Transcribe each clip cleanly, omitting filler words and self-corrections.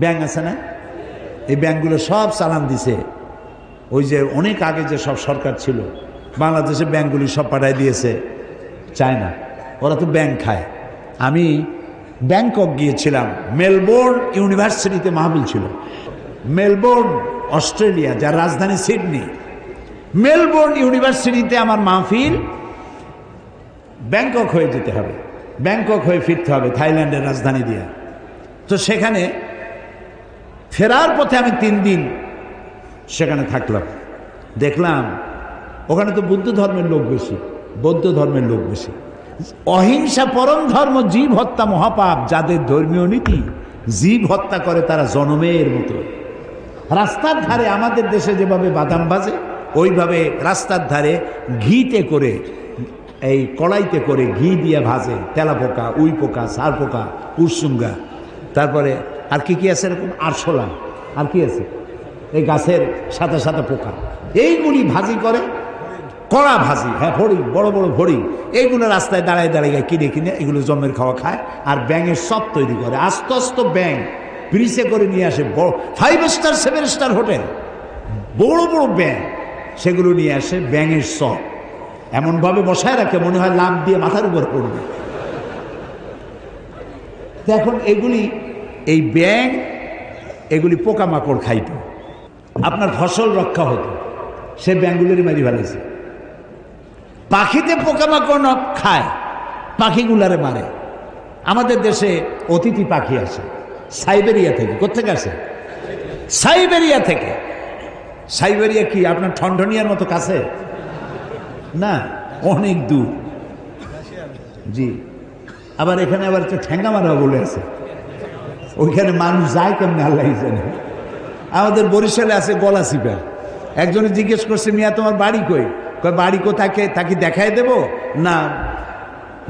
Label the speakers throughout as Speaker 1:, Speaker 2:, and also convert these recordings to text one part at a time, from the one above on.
Speaker 1: Bank আছে না, এই ব্যাংকগুলো সব চালান দিছে। ওই যে অনেক আগে যে সব সরকার ছিল, বাংলাদেশে ব্যাংকগুলি সব পাঠাই দিয়েছে চায়না। ওরা তো ব্যাংক খায়। আমি ব্যাংকক গিয়েছিলাম, মেলবোর্ন ইউনিভার্সিটিতে মাহফিল ছিল। মেলবোর্ন অস্ট্রেলিয়া, যার রাজধানী সিডনি। মেলবোর্ন ইউনিভার্সিটিতে আমার মাহফিল। ব্যাংকক হয়ে যেতে হবে, ব্যাংকক হয়ে ফিরতে হবে থাইল্যান্ডের রাজধানী দিয়ে। তো সেখানে ফেরার পথে আমি 3 দিন সেখানে থাকলাম। দেখলাম ওখানে তো বুদ্ধ ধর্মের লোক বেশি, বৌদ্ধ ধর্মের লোক বেশি। অহিংসা পরম ধর্ম, জীব হত্যা মহাপাপ। যাদের ধর্মীয় নীতি, জীব হত্যা করে তারা জনমের মতো। রাস্তার ধারে আমাদের দেশে যেভাবে বাদাম ভাজে, ওইভাবে রাস্তার ধারে ঘিতে করে, এই কড়াইতে করে ঘি দিয়ে ভাজে। তেলা পোকা, উই পোকা, সার পোকা, উরসুঙ্গা, তারপরে আর কি কি আছে এরকম, আরশোলা, আর কি আছে এই গাছের সাথে সাথে পোকা, এইগুলি ভাজি করে। কড়া ভাজি, হ্যাঁ, ফড়িং, বড় বড় ফড়িং, এইগুলো রাস্তায় দাঁড়ায় দাঁড়িয়ে কিনে কিনে এগুলো জমের খাওয়া খায়। আর ব্যাঙের সব তৈরি করে, আস্তে আস্তে ব্যাঙ ব্রিজে করে নিয়ে আসে। বড় 5 স্টার 7 স্টার হোটেল, বড় বড় ব্যাঙ, সেগুলো নিয়ে আসে। ব্যাঙের সব এমনভাবে বসায় রাখে মনে হয় লাভ দিয়ে মাথার উপর পড়বে। তো এখন এগুলি, এই ব্যাঙ এগুলি পোকামাকড় খাইত, আপনার ফসল রক্ষা হতো, সে ব্যাঙগুলোরই মারি ফেলেছে। পাখিতে পোকামাকড় খায়, পাখিগুলারে মারে। আমাদের দেশে অতিথি পাখি আসে সাইবেরিয়া থেকে। কোথেকে আসে? সাইবেরিয়া থেকে। সাইবেরিয়া কি আপনার ঠনঠনিয়ার মতো কাছে না, অনেক দূর। জি, আবার এখানে আবার একটা ঠেঙ্গা মারা বলে আছে, ওইখানে মানুষ যায় কেমন আল্লাহ জানে। আমাদের বরিশালে আছে গলাচিপা। একজনে জিজ্ঞেস করছে, মিয়া তোমার বাড়ি কই? কয় বাড়ি কোথাকে, তাকে দেখাই দেবো না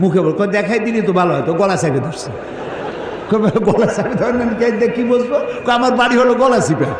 Speaker 1: মুখে বল? কয় দেখাই দিলি তো ভালো হয়। তো গলা চাপে ধরছে। গলা চাপে ধরেন কি বুঝবো? আমার বাড়ি হলো গলাচিপা।